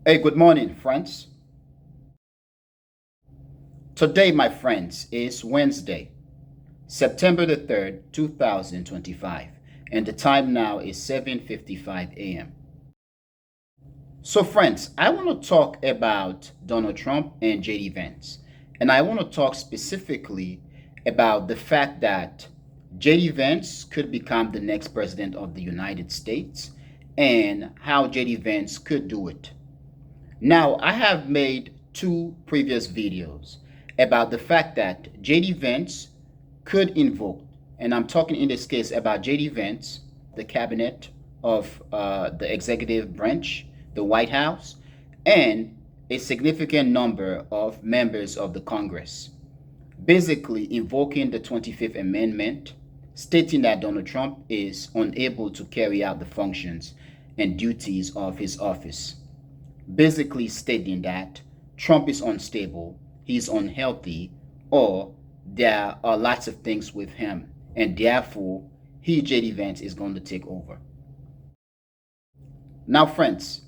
Hey, good morning, friends. Today, my friends, is Wednesday, September the 3rd, 2025, and the time now is 7:55 a.m. So, friends, I want to talk about Donald Trump and JD Vance, and I want to talk specifically about the fact that JD Vance could become the next president of the United States and how JD Vance could do it. Now, I have made two previous videos about the fact that JD Vance could invoke, and I'm talking in this case about JD Vance, the cabinet of the executive branch, the White House, and a significant number of members of the Congress, basically invoking the 25th Amendment, stating that Donald Trump is unable to carry out the functions and duties of his office, basically stating that Trump is unstable, he's unhealthy, or there are lots of things with him, and therefore JD Vance, is going to take over. Now, friends,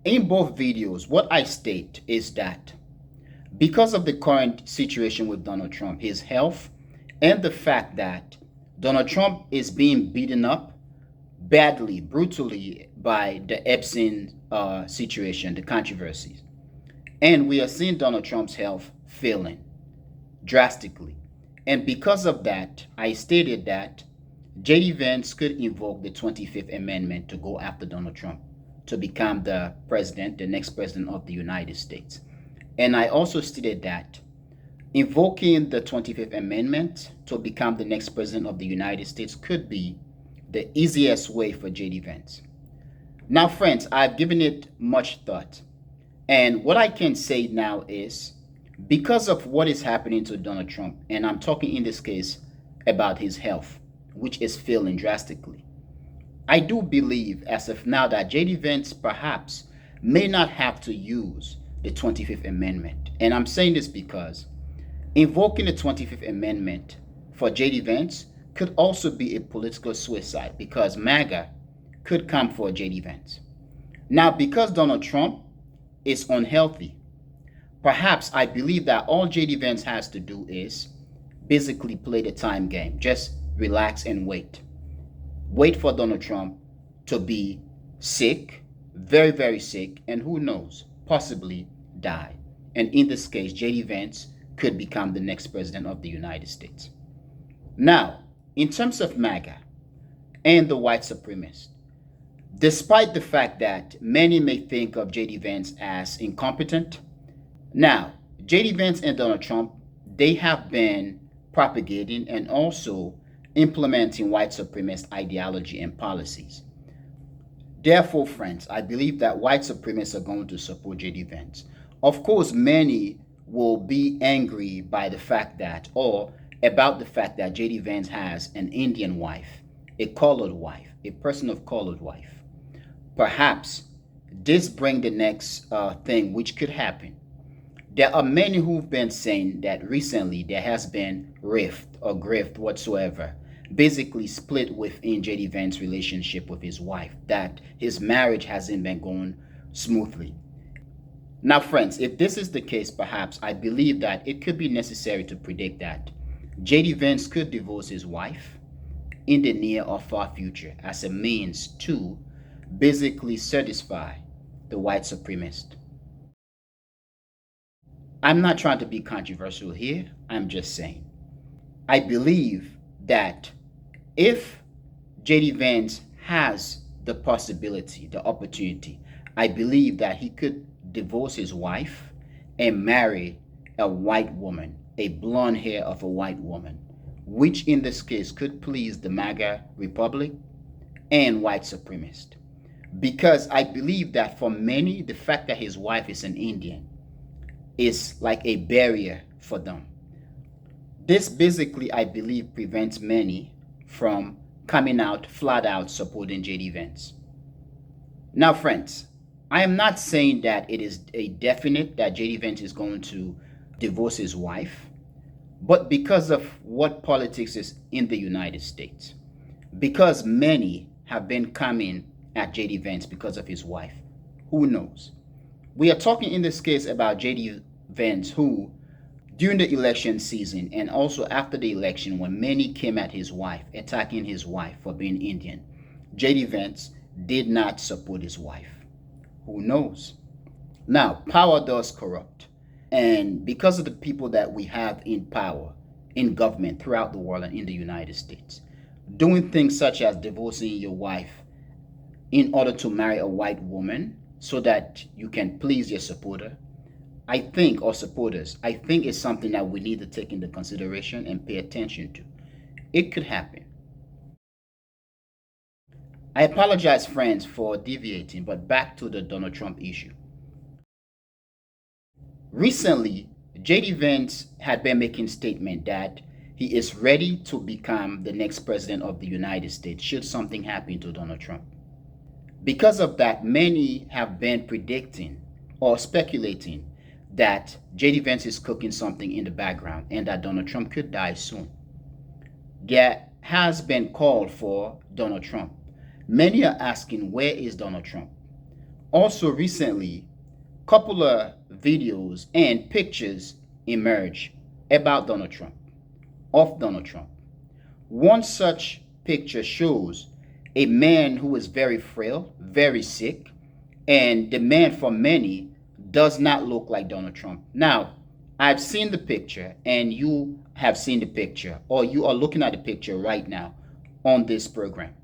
in both videos, what I state is that because of the current situation with Donald Trump, his health, and the fact that Donald Trump is being beaten up badly, brutally by the Epstein situation, the controversies. And we are seeing Donald Trump's health failing drastically. And because of that, I stated that JD Vance could invoke the 25th Amendment to go after Donald Trump to become the president, the next president of the United States. And I also stated that invoking the 25th Amendment to become the next president of the United States could be the easiest way for JD Vance. Now, friends, I've given it much thought. And what I can say now is because of what is happening to Donald Trump, and I'm talking in this case about his health, which is failing drastically, I do believe as of now that JD Vance perhaps may not have to use the 25th Amendment. And I'm saying this because invoking the 25th Amendment for JD Vance could also be a political suicide because MAGA could come for JD Vance. Now, because Donald Trump is unhealthy, perhaps I believe that all JD Vance has to do is basically play the time game. Just relax and wait. Wait for Donald Trump to be sick, very, very sick, and who knows, possibly die. And in this case, JD Vance could become the next president of the United States. Now, in terms of MAGA and the white supremacists, despite the fact that many may think of JD Vance as incompetent, now, JD Vance and Donald Trump, they have been propagating and also implementing white supremacist ideology and policies. Therefore, friends, I believe that white supremacists are going to support JD Vance. Of course, many will be angry by the fact that, or about the fact that JD Vance has an Indian wife, a colored wife, a person of colored wife. Perhaps this brings the next thing which could happen. There are many who've been saying that recently there has been rift or grift whatsoever, basically split within JD Vance's relationship with his wife, that his marriage hasn't been going smoothly. Now, friends, if this is the case, perhaps I believe that it could be necessary to predict that JD Vance could divorce his wife in the near or far future as a means to basically satisfy the white supremacist. I'm not trying to be controversial here. I'm just saying. I believe that if JD Vance has the possibility, the opportunity, I believe that he could divorce his wife and marry a white woman, a blonde hair of a white woman, which in this case could please the MAGA Republic and white supremacist. Because I believe that for many, the fact that his wife is an Indian is like a barrier for them. This basically, I believe, prevents many from coming out flat out supporting JD Vance. Now, friends, I am not saying that it is a definite that JD Vance is going to divorce his wife, but because of what politics is in the United States, because many have been coming at JD Vance because of his wife, who knows? We are talking in this case about JD Vance, who, during the election season and also after the election, when many came at his wife, attacking his wife for being Indian, JD Vance did not support his wife. Who knows? Now, power does corrupt. And because of the people that we have in power, in government throughout the world and in the United States, doing things such as divorcing your wife in order to marry a white woman so that you can please your supporter, I think, or supporters, I think it's something that we need to take into consideration and pay attention to. It could happen. I apologize, friends, for deviating, but back to the Donald Trump issue. Recently, JD Vance had been making statement that he is ready to become the next president of the United States should something happen to Donald Trump. Because of that, many have been predicting or speculating that JD Vance is cooking something in the background and that Donald Trump could die soon. There has been called for Donald Trump. Many are asking, where is Donald Trump? Also, recently, couple of videos and pictures emerge about Donald Trump, of Donald Trump. One such picture shows a man who is very frail, very sick, and the man for many does not look like Donald Trump. Now, I've seen the picture and you have seen the picture, or you are looking at the picture right now on this program.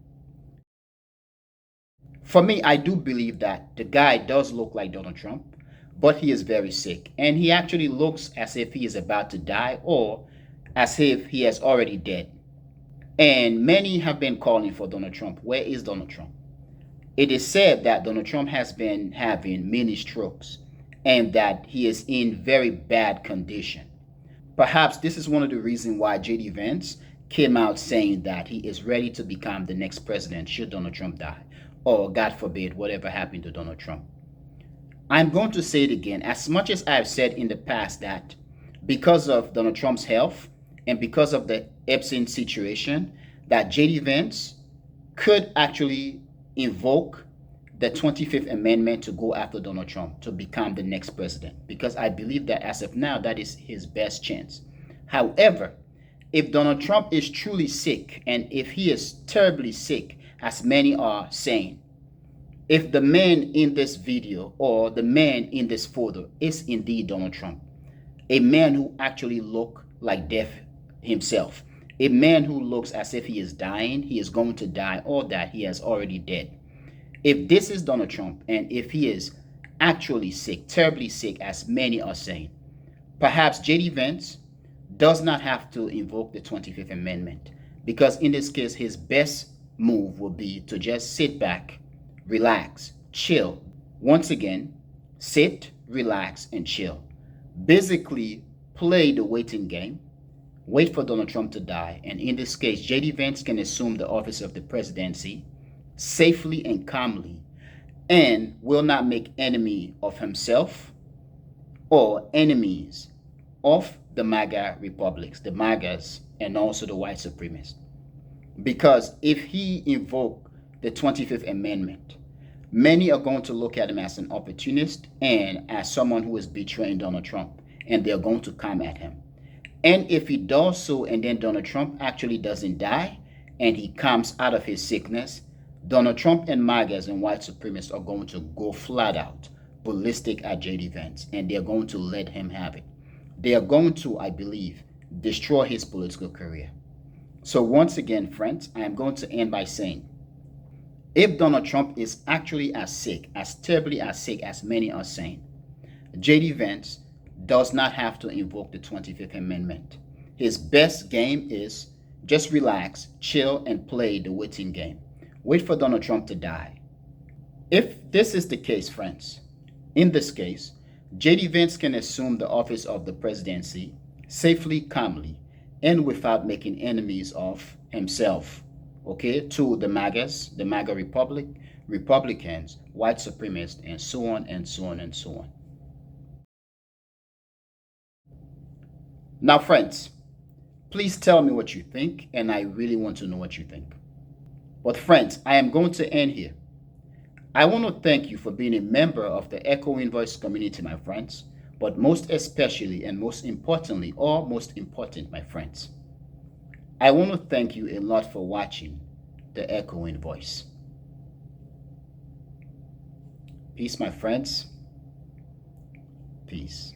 For me, I do believe that the guy does look like Donald Trump, but he is very sick. And he actually looks as if he is about to die or as if he has already dead. And many have been calling for Donald Trump. Where is Donald Trump? It is said that Donald Trump has been having Ministrokes and that he is in very bad condition. Perhaps this is one of the reasons why JD Vance came out saying that he is ready to become the next president should Donald Trump die, or God forbid, whatever happened to Donald Trump. I'm going to say it again, as much as I've said in the past that because of Donald Trump's health and because of the Epstein situation, that JD Vance could actually invoke the 25th Amendment to go after Donald Trump to become the next president, because I believe that as of now, that is his best chance. However, if Donald Trump is truly sick, and if he is terribly sick, as many are saying, if the man in this video or the man in this photo is indeed Donald Trump, a man who actually looks like death himself, a man who looks as if he is dying, he is going to die, or that he has already dead. If this is Donald Trump, and if he is actually sick, terribly sick, as many are saying, perhaps JD Vance does not have to invoke the 25th Amendment, because in this case, his best move will be to just sit back, relax, chill. Once again, sit, relax, and chill. Basically, play the waiting game, wait for Donald Trump to die, and in this case, JD Vance can assume the office of the presidency safely and calmly, and will not make enemy of himself or enemies of the MAGA republics, the MAGAs, and also the white supremacists. Because if he invoke the 25th Amendment, many are going to look at him as an opportunist and as someone who is betraying Donald Trump, and they're going to come at him. And if he does so and then Donald Trump actually doesn't die and he comes out of his sickness, Donald Trump and MAGAs and white supremacists are going to go flat out ballistic at JD Vance, and they're going to let him have it. They are going to, I believe, destroy his political career. So once again, friends, I am going to end by saying, if Donald Trump is actually as sick, as terribly as sick as many are saying, JD Vance does not have to invoke the 25th Amendment. His best game is just relax, chill, and play the waiting game. Wait for Donald Trump to die. If this is the case, friends, in this case, JD Vance can assume the office of the presidency safely, calmly, and without making enemies of himself, okay, to the MAGAs, the MAGA Republicans, white supremacists, and so on and so on and so on. Now, friends, please tell me what you think, and I really want to know what you think. But friends, I am going to end here. I want to thank you for being a member of the Echoing Voice community, my friends, but most especially and most importantly, or most important, my friends, I want to thank you a lot for watching the Echoing Voice. Peace, my friends. Peace.